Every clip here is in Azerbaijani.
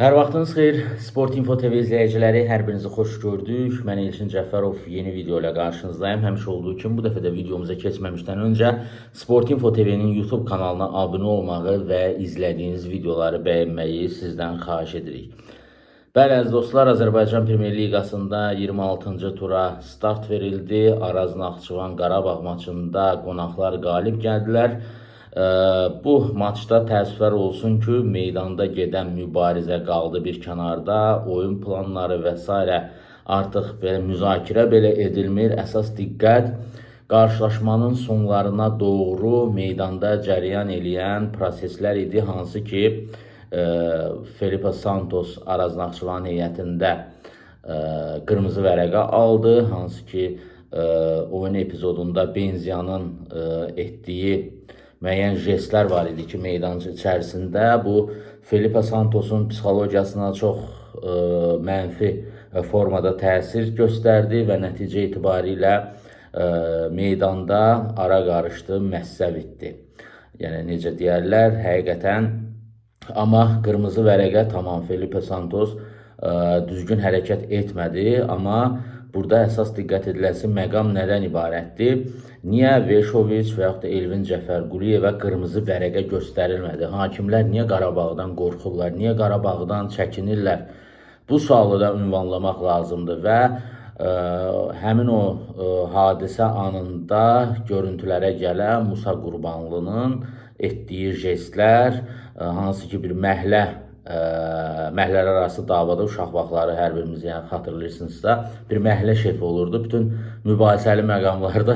Hər vaxtınız xeyir. Sport Info TV izləyiciləri, hər birinizi xoş gördük. Mən Elçin Cəfərov yeni video ilə qarşınızdayım. Həmişə olduğu kimi bu dəfə də videomuza keçməmişdən öncə Sport Info TV'nin YouTube kanalına abunə olmağı və izlədiyiniz videoları bəyənməyi sizdən xahiş edirik. Bəli, əziz dostlar, Azərbaycan Premyer Liqasında 26-cı tura start verildi. Araz Naxçıvan Qarabağ maçında qonaqlar qalib gəldilər. Bu maçda təəssüflər olsun ki, meydanda gedən mübarizə qaldı bir kənarda, oyun planları və s. artıq belə müzakirə belə edilmir. Əsas diqqət qarşılaşmanın sonlarına doğru meydanda cərəyan eləyən proseslər idi, hansı ki, Felipe Santos Araz Naxçıvan heyətində qırmızı vərəqə aldı, hansı ki, oyun epizodunda Benzia'nın etdiyi müəyyən jestlər var idi ki, meydancı içərisində bu Felipe Santos'un psixologiyasına çox mənfi formada təsir göstərdi və nəticə etibarilə meydanda ara qarışdı, məhsəv etdi. Yəni, necə deyərlər, həqiqətən, amma qırmızı vərəqə tamam, Felipe Santos düzgün hərəkət etmədi, amma burada əsas diqqət ediləsi məqam nədən ibarətdir? Niyə Veşoviç və yaxud da Elvin Cəfərquliyevə qırmızı vərəqə göstərilmədi? Hakimlər niyə Qarabağdan qorxurlar? Niyə Qarabağdan çəkinirlər? Bu sualı da ünvanlamaq lazımdır və həmin o hadisə anında görüntülərə gələn Musa Qurbanlının etdiyi jestlər, hansı ki bir məhəllər arası davada uşaq vaxtları hər birimiz yəni xatırlayırsınızsa, bir məhəllə şefi olurdu. Bütün mübahisəli məqamlarda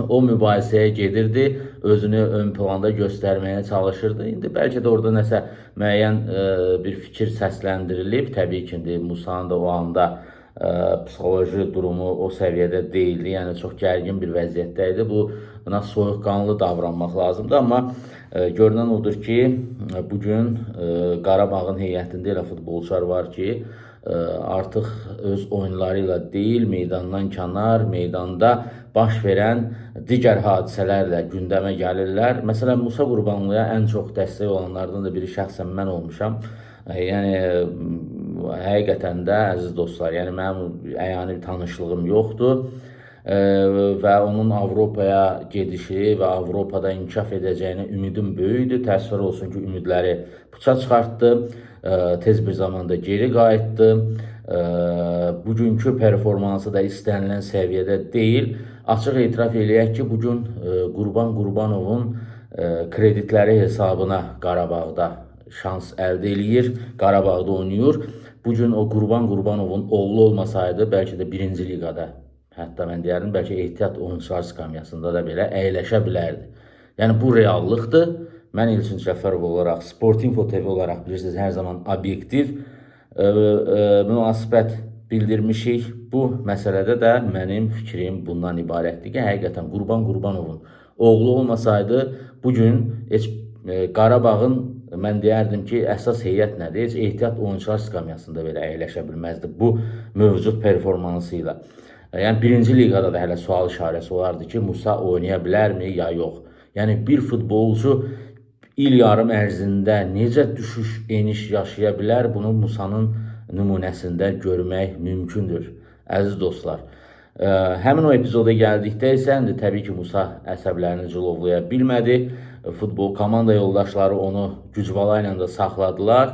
o mübahisəyə gedirdi, özünü ön planda göstərməyə çalışırdı. İndi bəlkə də orada nəsə müəyyən bir fikir səsləndirilib. Təbii ki, Musanın da o anda psixoloji durumu o səviyyədə deyildi, yəni çox gərgin bir vəziyyətdə idi. Buna soyuqqanlı davranmaq lazımdır, amma görünən odur ki, bugün Qarabağın heyətində elə futbolçular var ki, artıq öz oyunları ilə deyil, meydandan kənar, meydanda baş verən digər hadisələrlə gündəmə gəlirlər. Məsələn, Musa Qurbanlıya ən çox dəstək olanlardan da biri şəxsən mən olmuşam. Yəni, həqiqətən də, əziz dostlar, yəni mənim əyani bir tanışlığım yoxdur və onun Avropaya gedişi və Avropada inkişaf edəcəyinə ümidim böyükdür. Təəssüf olsun ki, ümidləri puça çıxartdı, tez bir zamanda geri qayıtdı. Bugünkü performansı da istənilən səviyyədə deyil. Açıq etiraf eləyək ki, bugün Qurban Qurbanovun kreditləri hesabına Qarabağda şans əldə eləyir, Qarabağda oynayır. Bugün o Qurban Qurbanovun oğlu olmasaydı, bəlkə də birinci liqada, hətta mən deyərdim, bəlkə ehtiyat oyunçular skamyasında da belə əyləşə bilərdi. Yəni, bu reallıqdır. Mən Elçin Cəfərov olaraq, Sport Info TV olaraq, bilirsiniz, hər zaman obyektiv münasibət bildirmişik. Bu məsələdə də mənim fikrim bundan ibarətdir ki, həqiqətən Qurban Qurbanovun oğlu olmasaydı, bugün heç Qarabağın, mən deyərdim ki, əsas heyət nədir? Heç ehtiyat oyunçular skamyasında belə əyləşə bilməzdi bu mövcud performansı ilə. Yəni, birinci liqada da hələ sual işarəsi olardı ki, Musa oynaya bilərmi, ya yox? Yəni, bir futbolcu il yarım ərzində necə düşüş, eniş yaşaya bilər? Bunu Musanın nümunəsində görmək mümkündür, əziz dostlar. Həmin o epizoda gəldikdə isə, təbii ki, Musa əsəblərini cilovlaya bilmədi. Futbol komanda yoldaşları onu gücbala ilə də saxladılar.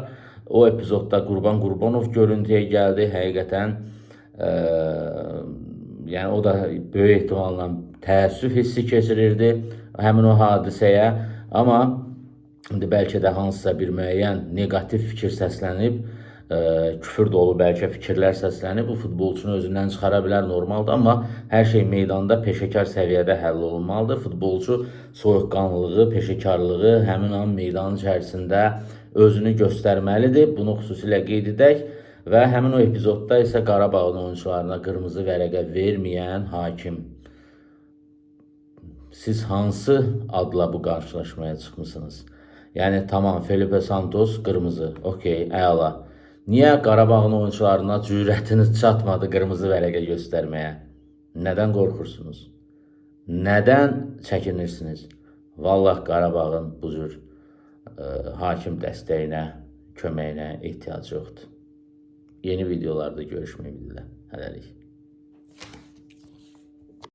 O epizodda Qurban Qurbanov görüntüyə gəldi. Həqiqətən, yəni o da böyük ehtimalla təəssüf hissi keçirirdi həmin o hadisəyə. Amma bəlkə də hansısa bir müəyyən negativ fikir səslənib, küfür dolu bəlkə fikirlər səslənib, bu futbolçunu özündən çıxara bilər, normaldır. Amma hər şey meydanda peşəkar səviyyədə həll olunmalıdır. Futbolçu soyuqqanlılığı, peşəkarlığı həmin an meydanın içərisində özünü göstərməlidir. Bunu xüsusilə qeyd edək və həmin o epizodda isə Qarabağın oyuncularına qırmızı vərəqə verməyən hakim. Siz hansı adla bu qarşılaşmaya çıxmışsınız? Yəni, tamam, Felipe Santos qırmızı, okey, əla. Niyə Qarabağın oyuncularına cürətiniz çatmadı qırmızı vərəqə göstərməyə? Nədən qorxursunuz? Nədən çəkinirsiniz? Vallahi Qarabağın bu cür hakim dəstəyinə köməyinə ehtiyac yoxdur. Yeni videolarda görüşmək üzrə. Hələlik.